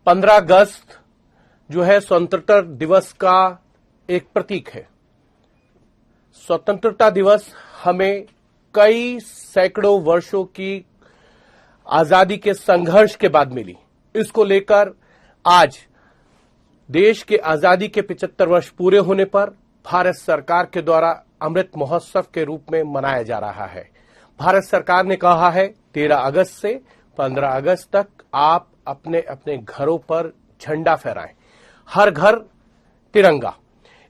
15 अगस्त जो है स्वतंत्रता दिवस का एक प्रतीक है। स्वतंत्रता दिवस हमें कई सैकड़ों वर्षों की आजादी के संघर्ष के बाद मिली। इसको लेकर आज देश के आजादी के 75 वर्ष पूरे होने पर भारत सरकार के द्वारा अमृत महोत्सव के रूप में मनाया जा रहा है। भारत सरकार ने कहा है 13 अगस्त से 15 अगस्त तक आप अपने अपने घरों पर झंडा फहराएं, हर घर तिरंगा।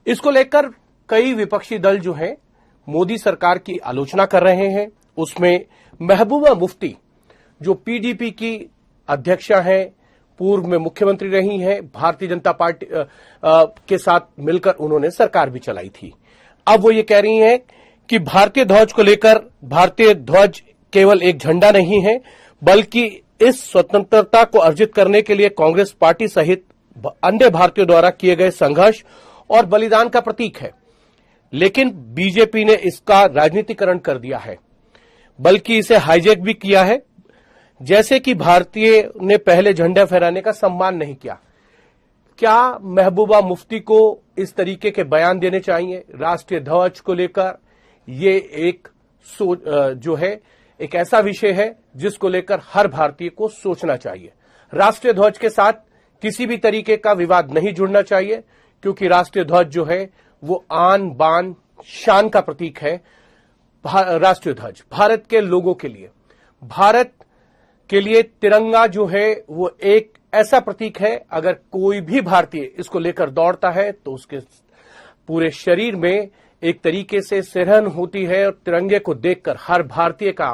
इसको लेकर कई विपक्षी दल जो हैं मोदी सरकार की आलोचना कर रहे हैं। उसमें महबूबा मुफ्ती जो पीडीपी की अध्यक्षा हैं, पूर्व में मुख्यमंत्री रही हैं, भारतीय जनता पार्टी के साथ मिलकर उन्होंने सरकार भी चलाई थी। अब वो ये कह रही हैं कि भारतीय ध्वज को लेकर भारतीय ध्वज केवल एक झंडा नहीं है, बल्कि इस स्वतंत्रता को अर्जित करने के लिए कांग्रेस पार्टी सहित अन्य भारतीयों द्वारा किए गए संघर्ष और बलिदान का प्रतीक है। लेकिन बीजेपी ने इसका राजनीतिकरण कर दिया है, बल्कि इसे हाईजैक भी किया है। जैसे कि भारतीय ने पहले झंडा फहराने का सम्मान नहीं किया। क्या महबूबा मुफ्ती को इस तरीके के बयान देने चाहिए राष्ट्रीय ध्वज को लेकर? ये एक जो है एक ऐसा विषय है जिसको लेकर हर भारतीय को सोचना चाहिए। राष्ट्रीय ध्वज के साथ किसी भी तरीके का विवाद नहीं जुड़ना चाहिए, क्योंकि राष्ट्रीय ध्वज जो है वो आन बान शान का प्रतीक है। राष्ट्रीय ध्वज भारत के लोगों के लिए, भारत के लिए तिरंगा जो है वो एक ऐसा प्रतीक है, अगर कोई भी भारतीय इसको लेकर दौड़ता है तो उसके पूरे शरीर में एक तरीके से सिरहन होती है और तिरंगे को देखकर हर भारतीय का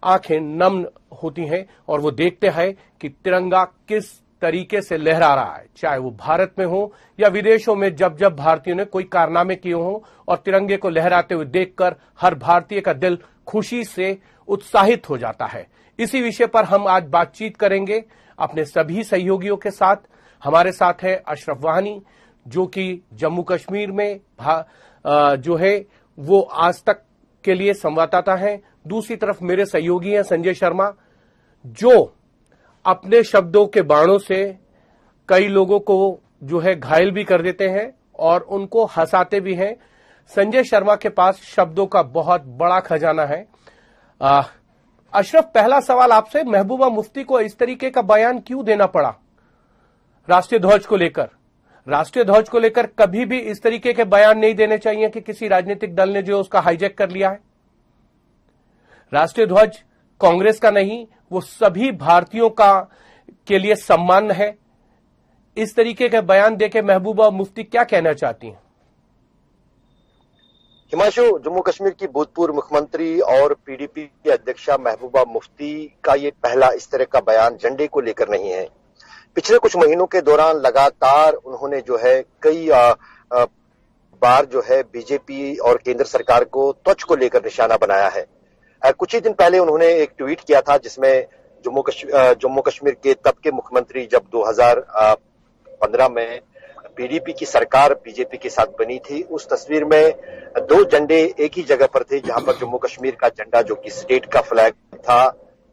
आंखें नम होती हैं और वो देखते हैं कि तिरंगा किस तरीके से लहरा रहा है, चाहे वो भारत में हो या विदेशों में। जब जब भारतीयों ने कोई कारनामे किए हों और तिरंगे को लहराते हुए देखकर हर भारतीय का दिल खुशी से उत्साहित हो जाता है। इसी विषय पर हम आज बातचीत करेंगे अपने सभी सहयोगियों के साथ। हमारे साथ है अशरफ वाहनी, जो कि जम्मू कश्मीर में जो है वो आज तक के लिए संवाददाता हैं। दूसरी तरफ मेरे सहयोगी हैं संजय शर्मा, जो अपने शब्दों के बाणों से कई लोगों को जो है घायल भी कर देते हैं और उनको हंसाते भी हैं। संजय शर्मा के पास शब्दों का बहुत बड़ा खजाना है। अशरफ, पहला सवाल आपसे, महबूबा मुफ्ती को इस तरीके का बयान क्यों देना पड़ा राष्ट्रीय ध्वज को लेकर? राष्ट्रीय ध्वज को लेकर कभी भी इस तरीके के बयान नहीं देने चाहिए कि किसी राजनीतिक दल ने जो उसका हाईजैक कर लिया है। राष्ट्रीय ध्वज कांग्रेस का नहीं, वो सभी भारतीयों का के लिए सम्मान है। इस तरीके के बयान देके महबूबा मुफ्ती क्या कहना चाहती हैं? हिमांशु, जम्मू कश्मीर की भूतपूर्व मुख्यमंत्री और पीडीपी की अध्यक्षा महबूबा मुफ्ती का ये पहला इस तरह का बयान झंडे को लेकर नहीं है। पिछले कुछ महीनों के दौरान लगातार उन्होंने जो है कई बार जो है बीजेपी और केंद्र सरकार को ध्वज को लेकर निशाना बनाया है। कुछ ही दिन पहले उन्होंने एक ट्वीट किया था जिसमें जम्मू कश्मीर के तब के मुख्यमंत्री, जब 2015 में पीडीपी की सरकार बीजेपी के साथ बनी थी, उस तस्वीर में दो झंडे एक ही जगह पर थे, जहां पर जम्मू कश्मीर का झंडा जो कि स्टेट का फ्लैग था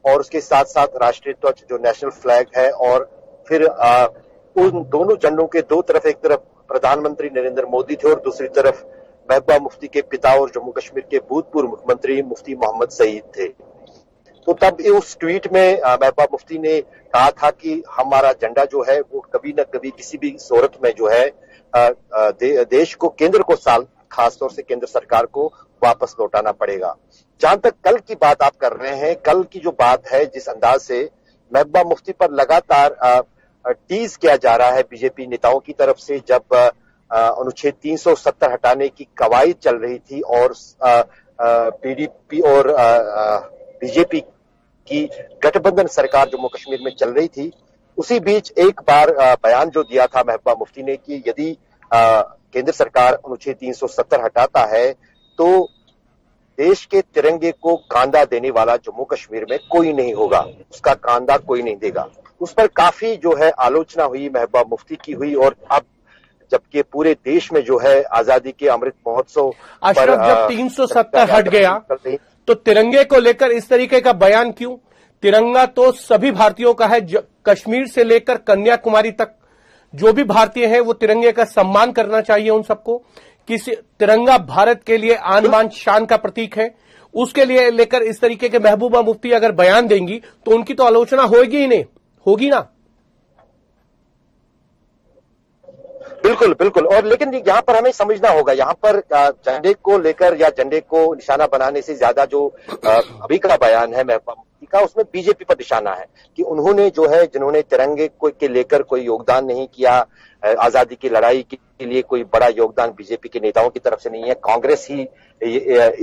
और उसके साथ साथ राष्ट्रीय ध्वज जो नेशनल फ्लैग है, और फिर उन दोनों झंडों के दो तरफ, एक तरफ प्रधानमंत्री नरेंद्र मोदी थे और दूसरी तरफ महबूबा मुफ्ती के पिता और जम्मू कश्मीर के भूतपूर्व मुख्यमंत्री मुफ्ती मोहम्मद सईद थे। तो तब उस ट्वीट में महबूबा मुफ्ती ने कहा था कि हमारा झंडा जो है वो कभी न कभी किसी भी सूरत में जो है देश को, केंद्र को, खासतौर से केंद्र सरकार को वापस लौटाना पड़ेगा। जहां तक कल की बात आप कर रहे हैं, कल की जो बात है, जिस अंदाज से महबूबा मुफ्ती पर लगातार टीज किया जा रहा है बीजेपी नेताओं की तरफ से, जब अनुच्छेद 370 हटाने की कवायद चल रही थी और पीडीपी और बीजेपी की गठबंधन सरकार जम्मू कश्मीर में चल रही थी, उसी बीच एक बार बयान जो दिया था महबूबा मुफ्ती ने कि यदि केंद्र सरकार अनुच्छेद 370 हटाता है तो देश के तिरंगे को कांधा देने वाला जम्मू कश्मीर में कोई नहीं होगा, उसका कांधा कोई नहीं देगा। उस पर काफी जो है आलोचना हुई, महबूबा मुफ्ती की हुई। और अब जबकि पूरे देश में जो है आजादी के अमृत महोत्सव पर जब 370 हट गया तो तिरंगे को लेकर इस तरीके का बयान क्यों? तिरंगा तो सभी भारतीयों का है। कश्मीर से लेकर कन्याकुमारी तक जो भी भारतीय हैं वो तिरंगे का सम्मान करना चाहिए उन सबको। किसी तिरंगा भारत के लिए आन बान शान का प्रतीक है। उसके लिए लेकर इस तरीके के महबूबा मुफ्ती अगर बयान देंगी तो उनकी तो आलोचना होगी ही नहीं, होगी ना। बिल्कुल बिल्कुल। और लेकिन यहाँ पर हमें समझना होगा, यहाँ पर झंडे को लेकर या झंडे को निशाना बनाने से ज्यादा जो अभी का बयान है महबूबा मुफ्ती का, उसमें बीजेपी पर निशाना है कि उन्होंने जो है, जिन्होंने तिरंगे को के लेकर कोई योगदान नहीं किया, आजादी की लड़ाई के लिए कोई बड़ा योगदान बीजेपी के नेताओं की तरफ से नहीं है। कांग्रेस ही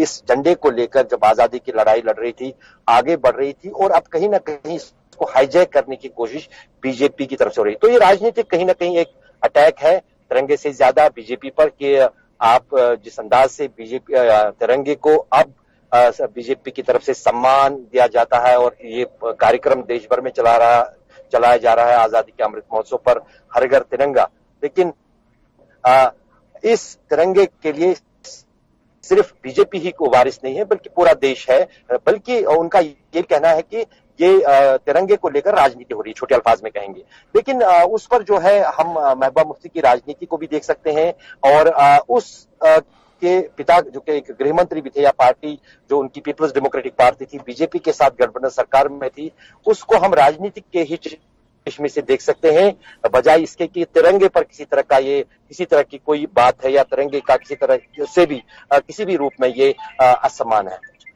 इस झंडे को लेकर जब आजादी की लड़ाई लड़ रही थी, आगे बढ़ रही थी, और अब कहीं ना कहीं इसको हाईजैक करने की कोशिश बीजेपी की तरफ से हो रही है। तो ये राजनीतिक कहीं ना कहीं एक अटैक है तिरंगे से ज्यादा बीजेपी पर, कि आप जिस अंदाज से बीजेपी तिरंगे को अब बीजेपी की तरफ से सम्मान दिया जाता है और ये कार्यक्रम देश भर में चलाया जा रहा है आजादी के अमृत महोत्सव पर, हर घर तिरंगा। लेकिन इस तिरंगे के लिए सिर्फ बीजेपी ही को वारिस नहीं है, बल्कि पूरा देश है। बल्कि उनका ये कहना है कि ये तिरंगे को लेकर राजनीति हो रही है, छोटे अल्फाज में कहेंगे। लेकिन उस पर जो है, हम महबूबा मुफ्ती की राजनीति को भी देख सकते हैं, और उस के पिता जो कि एक गृह मंत्री भी थे, या पार्टी जो उनकी पीपल्स डेमोक्रेटिक पार्टी थी, बीजेपी के साथ गठबंधन सरकार में थी, उसको हम राजनीतिक के ही चश्मे से देख सकते हैं, बजाय इसके कि तिरंगे पर किसी तरह की कोई बात है, या तिरंगे का किसी तरह से भी किसी भी रूप में ये असम्मान है।